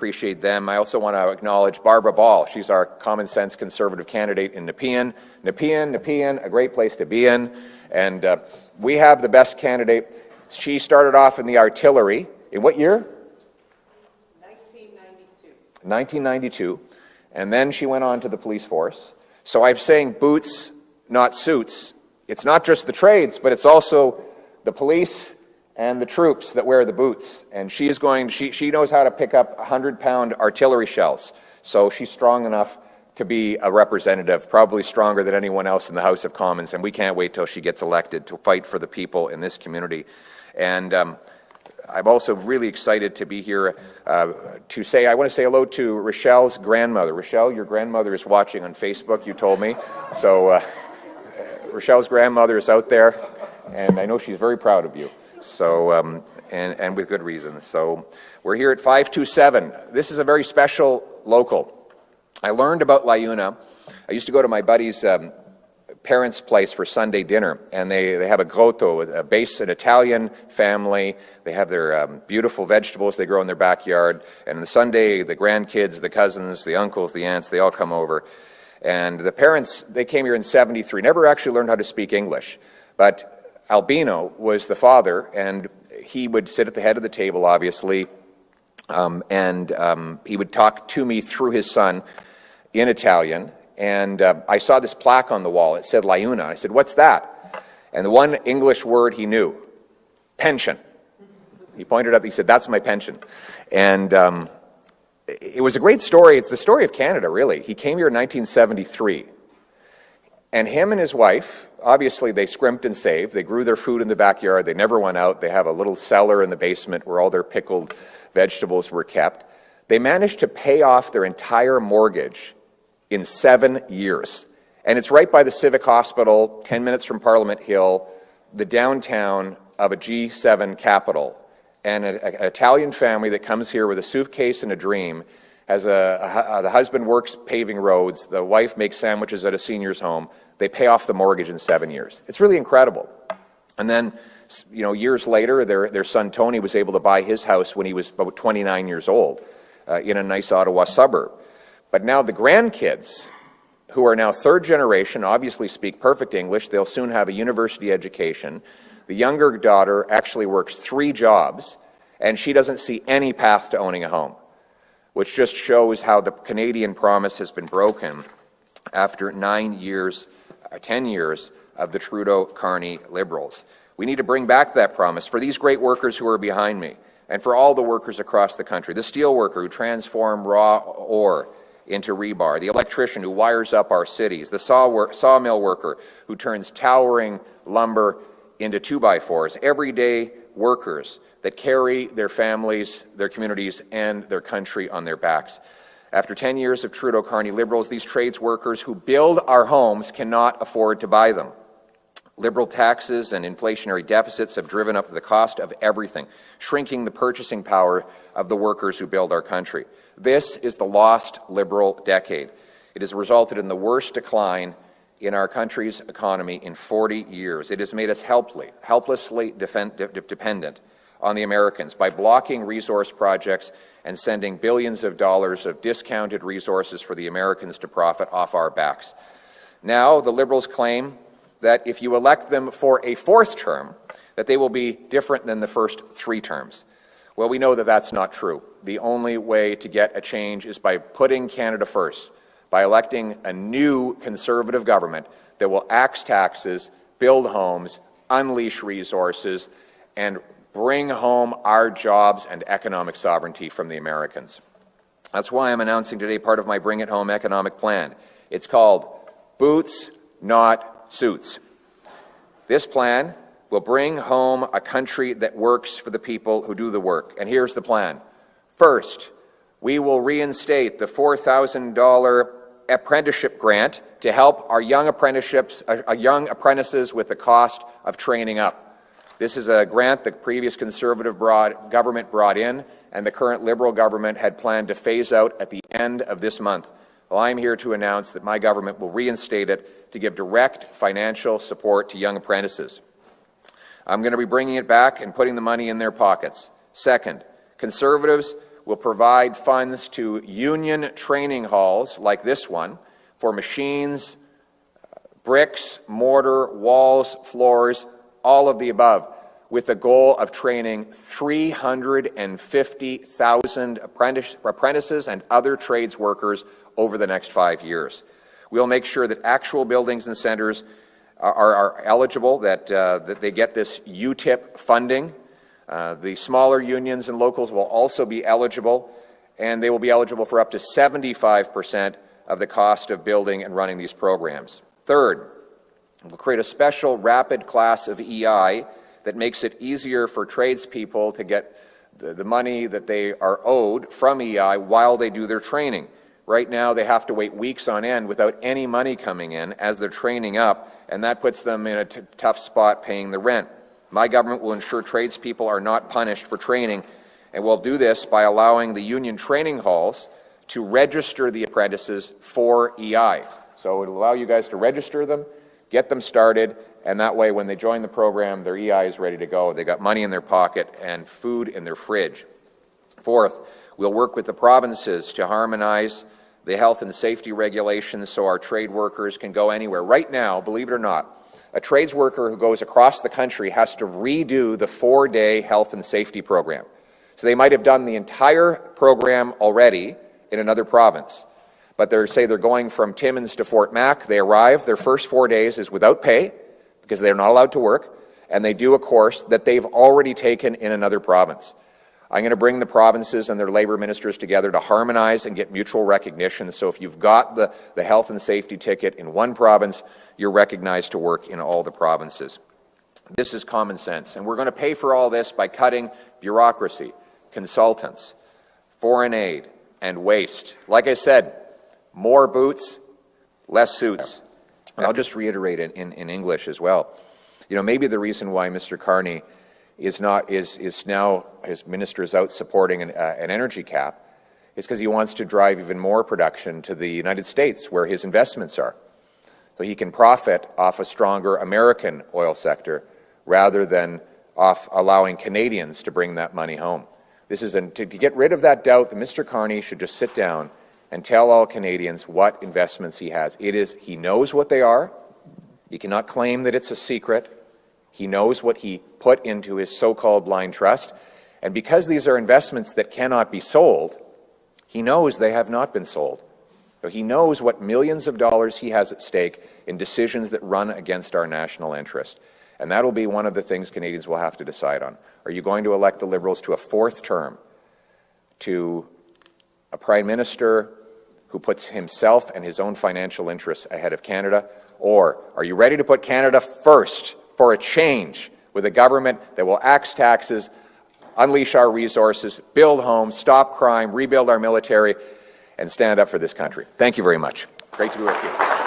appreciate them. I also want to acknowledge Barbara Ball. She's our common sense Conservative candidate in Nepean. Nepean, a great place to be in. And we have the best candidate. She started off in the artillery. In what year? 1992. And then she went on to the police force. So I'm saying boots, not suits. It's not just the trades, but it's also the police and the troops that wear the boots. And she knows how to pick up 100-pound artillery shells. So she's strong enough to be a representative, probably stronger than anyone else in the House of Commons. And we can't wait till she gets elected to fight for the people in this community. And I'm also really excited to be here I want to say hello to Rochelle's grandmother. Rochelle, your grandmother is watching on Facebook, you told me. So Rochelle's grandmother is out there, and I know she's very proud of you. So, and with good reason. So we're here at 527. This is a very special local. I learned about LiUNA. I used to go to my buddy's parents' place for Sunday dinner, and they have a grotto, an Italian family. They have their beautiful vegetables they grow in their backyard, and on the Sunday, the grandkids, the cousins, the uncles, the aunts, they all come over. And the parents, they came here in '73, never actually learned how to speak English, but Albino was the father, and he would sit at the head of the table, obviously, and he would talk to me through his son in Italian. And I saw this plaque on the wall. It said LiUNA. I said, "What's that?" And the one English word he knew, pension. He pointed up, he said, "That's my pension." And it was a great story. It's the story of Canada, really. He came here in 1973. And him and his wife, obviously they scrimped and saved. They grew their food in the backyard. They never went out. They have a little cellar in the basement where all their pickled vegetables were kept. They managed to pay off their entire mortgage in 7 years. And it's right by the Civic Hospital, 10 minutes from Parliament Hill, the downtown of a G7 capital. And an Italian family that comes here with a suitcase and a dream has the husband works paving roads, the wife makes sandwiches at a senior's home. They pay off the mortgage in 7 years. It's really incredible. And then, years later, their son Tony was able to buy his house when he was about 29 years old in a nice Ottawa suburb. But now the grandkids, who are now third generation, obviously speak perfect English. They'll soon have a university education. The younger daughter actually works 3 jobs, and she doesn't see any path to owning a home, which just shows how the Canadian promise has been broken after 10 years of the Trudeau-Carney Liberals. We need to bring back that promise for these great workers who are behind me, and for all the workers across the country. The steel worker who transforms raw ore into rebar, the electrician who wires up our cities, the sawmill worker who turns towering lumber into 2x4s, everyday workers that carry their families, their communities, and their country on their backs. After 10 years of Trudeau-Carney Liberals, these trades workers who build our homes cannot afford to buy them. Liberal taxes and inflationary deficits have driven up the cost of everything, shrinking the purchasing power of the workers who build our country. This is the lost Liberal decade. It has resulted in the worst decline in our country's economy in 40 years. It has made us helplessly dependent on the Americans by blocking resource projects and sending billions of dollars of discounted resources for the Americans to profit off our backs. Now, the Liberals claim that if you elect them for a 4th term, that they will be different than the first 3 terms. Well, we know that that's not true. The only way to get a change is by putting Canada first, by electing a new Conservative government that will axe taxes, build homes, unleash resources, and bring home our jobs and economic sovereignty from the Americans. That's why I'm announcing today part of my Bring It Home economic plan. It's called Boots, Not Suits. This plan will bring home a country that works for the people who do the work. And here's the plan. First, we will reinstate the $4,000 apprenticeship grant to help our young apprentices with the cost of training up. This is a grant the previous Conservative government brought in, and the current Liberal government had planned to phase out at the end of this month. Well, I'm here to announce that my government will reinstate it to give direct financial support to young apprentices. I'm going to be bringing it back and putting the money in their pockets. Second, Conservatives will provide funds to union training halls like this one for machines, bricks, mortar, walls, floors, all of the above, with the goal of training 350,000 apprentices and other trades workers over the next 5 years. We'll make sure that actual buildings and centres are eligible, that they get this UTIP funding. The smaller unions and locals will also be eligible, and they will be eligible for up to 75% of the cost of building and running these programs. Third, we'll create a special rapid class of EI that makes it easier for tradespeople to get the money that they are owed from EI while they do their training. Right now, they have to wait weeks on end without any money coming in as they're training up, and that puts them in a tough spot paying the rent. My government will ensure tradespeople are not punished for training, and we'll do this by allowing the union training halls to register the apprentices for EI. So it'll allow you guys to register them, get them started, and that way when they join the program, their EI is ready to go. They got money in their pocket and food in their fridge. Fourth, we'll work with the provinces to harmonize the health and safety regulations so our trade workers can go anywhere. Right now, believe it or not, a trades worker who goes across the country has to redo the 4-day health and safety program. So they might have done the entire program already in another province. But say they're going from Timmins to Fort Mac, they arrive, their first 4 days is without pay because they're not allowed to work, and they do a course that they've already taken in another province. I'm going to bring the provinces and their labour ministers together to harmonize and get mutual recognition. So if you've got the health and safety ticket in one province, you're recognized to work in all the provinces. This is common sense, and we're going to pay for all this by cutting bureaucracy, consultants, foreign aid, and waste. Like I said, more boots, less suits. And I'll just reiterate it in English as well. You know, maybe the reason why Mr. Carney is now his minister is out supporting an energy cap is because he wants to drive even more production to the United States where his investments are. So he can profit off a stronger American oil sector rather than off allowing Canadians to bring that money home. This is to get rid of that doubt that Mr. Carney should just sit down and tell all Canadians what investments he has. He knows what they are. He cannot claim that it's a secret. He knows what he put into his so-called blind trust. And because these are investments that cannot be sold, he knows they have not been sold. So he knows what millions of dollars he has at stake in decisions that run against our national interest. And that will be one of the things Canadians will have to decide on. Are you going to elect the Liberals to a 4th term, to a Prime Minister who puts himself and his own financial interests ahead of Canada? Or are you ready to put Canada first for a change with a government that will axe taxes, unleash our resources, build homes, stop crime, rebuild our military, and stand up for this country? Thank you very much. Great to be with you.